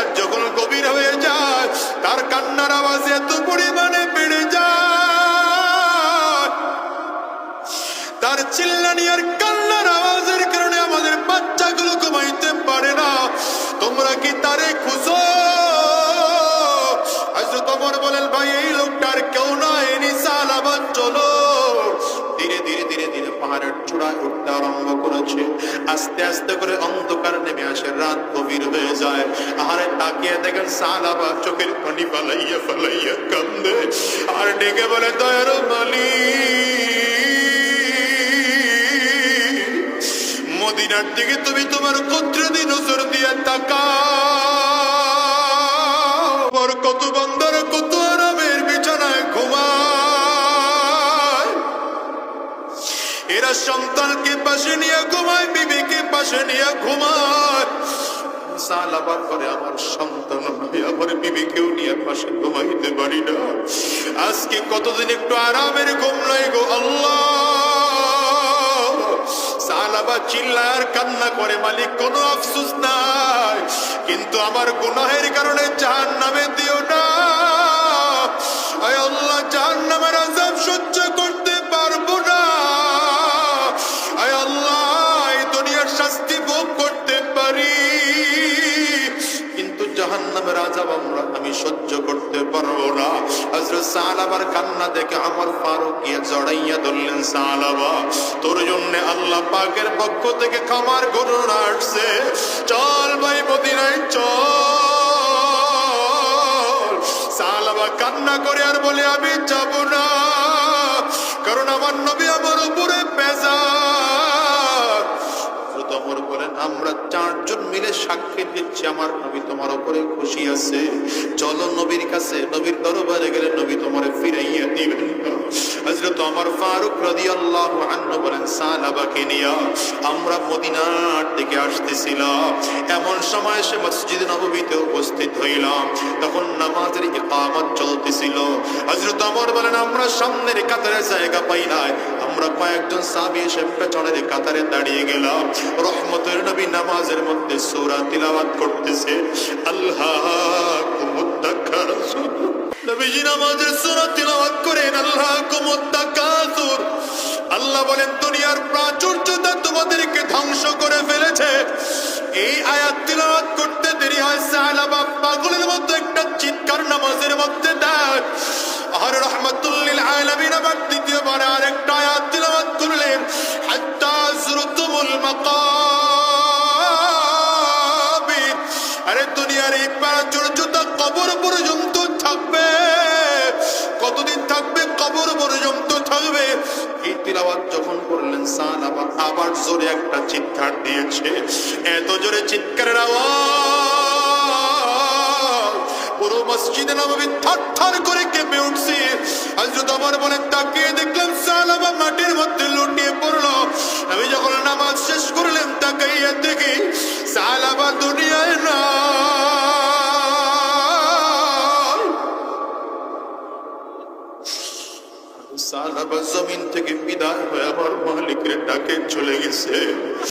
রাত যখন গভীর হয়ে যায় তার কান্নার আওয়াজ এত পরিমাণে বেড়ে যায়, তার চিল্লানি আর কান্নার আওয়াজের কারণে আমাদের বাচ্চাগুলো ঘুমাইতে পারে না। তোমরা কি তারে খুঁজো? হযরত ওমর বলেন, ভাই এই লোকটার কেউ নয়, ইনি সালাবা। চলো। ধীরে ধীরে ধীরে ধীরে পাহাড়ের চূড়ায় উঠতে আরম্ভ করেছে। আস্তে আস্তে করে অন্ধকার নেমে আসে, রাত গভীর হয়ে যায়। আহারে তাকিয়ে দেখেন সালাবা চোখের পানি ফালাইয়া ফালাইয়া কান্দে আর ডেকে বলে, দয়ার মালিক, মদিনার দিকে তুমি তোমার কুদরতি নজর দিয়ে তাকাও। কত বান্দার কত আরামের বিছানায় ঘুমায়, এরা সন্তানকে পাশে নিয়ে ঘুমায়, বিবিকে পাশে নিয়ে ঘুমায়। সালাবা করে, আমার সন্তান আমার বিবিকেও নিয়ে পাশে ঘুমাইতে পারি না। আজকে কতদিন একটু আরামের ঘুম নাই গো আল্লাহ। সালাবা চিল্লার কান্না করে, মালিক কোনো আফসোস নাই, কিন্তু আমার গুনাহের কারণে জাহান্নামে দিও না। আয় আল্লাহ, জাহান্নামের আযাব সহ্য করতে পারবো না। আয় আল্লাহ, এই দুনিয়ার শাস্তি ভোগ করতে পারি, কিন্তু জাহান্নামের আযাব আমি সহ্য করতে পারবো না। হযরত সালাবার কান্না দেখে আমার ফারুক গিয়ে জড়াইয়া ধরলেন, সালাবা তোর জন্য আল্লাহ পাকের পক্ষ থেকে ক্ষমার ঘটনা আসছে, চল ভাই মদিনায় চল। সালাবা কান্না করে আর বলে, আমি যাব না, কারণ আমার নবী আমার উপরে বেজার। ওমর বলেন, আমরা চারজন মিলে সাক্ষী দিচ্ছি আমার নবী তোমার উপরে খুশি আছে, চলো নবীর কাছে, নবীর দরবারে গেলে নবী তোমারে ফিরাইয়া দিবেন। হযরত ওমর ফারুক রাদিয়াল্লাহু আনহু বলেন, সাহাবাকে নিয়ে আমরা মদিনার দিকে আসতেছিলাম, এমন সময় সে মসজিদে নববীতে উপস্থিত হইলাম, তখন নামাজের ইকামত চলতেছিল। হযরত ওমর বলেন, আমরা সামনের কাতারে জায়গা পাই নাই, আমরা কয়েকজন সাহাবী এসে পেছনের কাতারে দাঁড়িয়ে গেলাম। রহমতের নবী নামাজের মধ্যে সূরা তিলাওয়াত করতেছে, আল্লাহুম্মা তাকাসুর। নবীজি নামাজের সূরা তিলাওয়াত করেন, আল্লাহুম্মা তাকাসুর। আল্লাহ বলেন, দুনিয়ার প্রাচুর্যতা তোমাদেরকে ধ্বংস করে ফেলেছে। এই আয়াত তিলাওয়াত করতে দেরি হয়, সাহাবা পাগলের মতো একটা চিৎকার নামাজের মধ্যে দেয়। আর রাহমাতুল লিল আলামিন আবার দ্বিতীয়বার আরেকটা আয়াত তিলাওয়াত করলেন, হাত্তা যুরতুমুল মাকাবির। আরে দুনিয়ার এই প্রাচুর্যতা কবর পর্যন্ত থাকবে। কতদিন থাকবে? কবর পর্যন্ত থাকবে। এই তিলাওয়াত যখন করলেন, সাহাবা আবার জোরে একটা চিৎকার দিয়েছে। এত জোরে চিৎকারের আওয়াজ পুরো মসজিদে নববী থরথর করে কেঁপে উঠছে। হযরত ওমর বলেন, তাকিয়ে দেখলাম সাহাবা মাটির মধ্যে লুটিয়ে পড়লো। আমি যখন নামাজ শেষ করলাম, তাকাইয়া দেখি সাহাবা দুনিয়ায় না। সাহাবা জমিন থেকে বিদায় হয়ে আমার মালিকের ডাকে চলে গেছে।